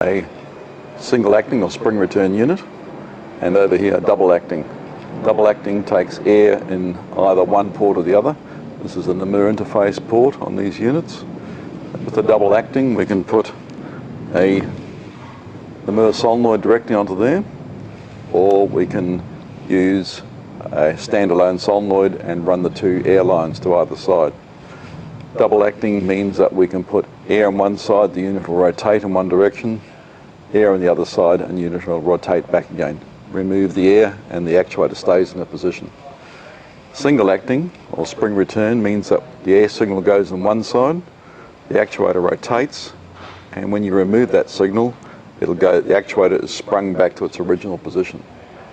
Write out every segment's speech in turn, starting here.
A single acting or spring return unit, and over here double acting. Double acting takes air in either one port or the other. This is an Namur interface port on these units. With the double acting we can put a Namur solenoid directly onto there, or we can use a standalone solenoid and run the two air lines to either side. Double acting means that we can put air on one side, the unit will rotate in one direction, air on the other side, and the unit will rotate back again. Remove the air and the actuator stays in a position. Single acting or spring return means that the air signal goes on one side, the actuator rotates, and when you remove that signal, the actuator is sprung back to its original position.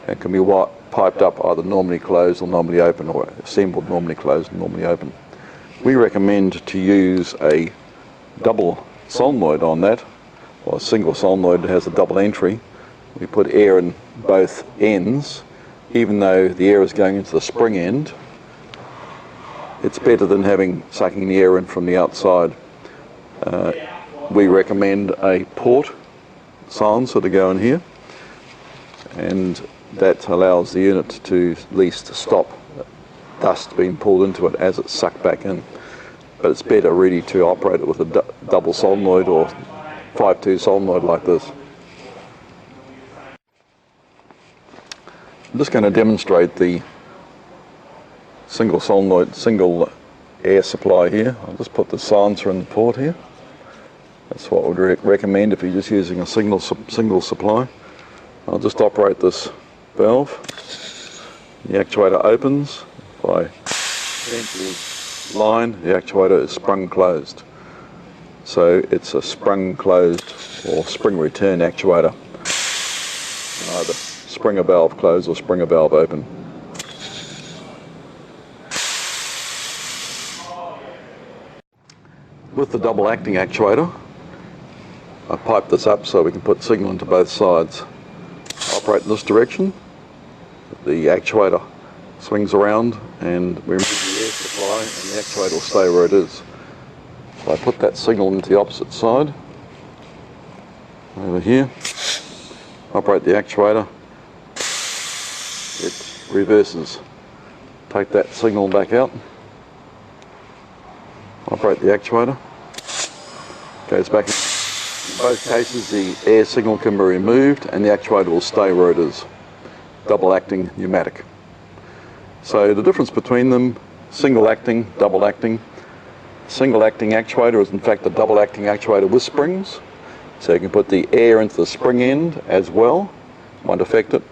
It can be piped up either normally closed or normally open, or assembled normally closed and normally open. We recommend to use a double solenoid on that, or a single solenoid that has a double entry. We put air in both ends. Even though the air is going into the spring end, it's better than sucking the air in from the outside. We recommend a port silencer to go in here, and that allows the unit to at least stop dust being pulled into it as it's sucked back in. But it's better really to operate it with a double solenoid or 5-2 solenoid like this. I'm just going to demonstrate the single air supply here. I'll just put the silencer in the port here. That's what I would recommend if you're just using a single supply. I'll just operate this valve. The actuator opens. If I bend the line, the actuator is sprung closed. So it's a sprung closed or spring return actuator. Either springer valve closed or springer valve open. With the double acting actuator, I pipe this up so we can put signal into both sides. Operate in this direction. The actuator swings around and we remove the air supply and the actuator will stay where it is. So I put that signal into the opposite side, over here, operate the actuator, it reverses. Take that signal back out, operate the actuator, goes back. In both cases the air signal can be removed and the actuator will stay where it is. Double acting pneumatic. So the difference between them, single acting, double acting. Single acting actuator is in fact a double acting actuator with springs. So you can put the air into the spring end as well. Won't affect it.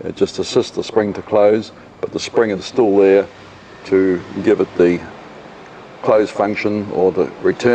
It just assists the spring to close, but the spring is still there to give it the close function or the return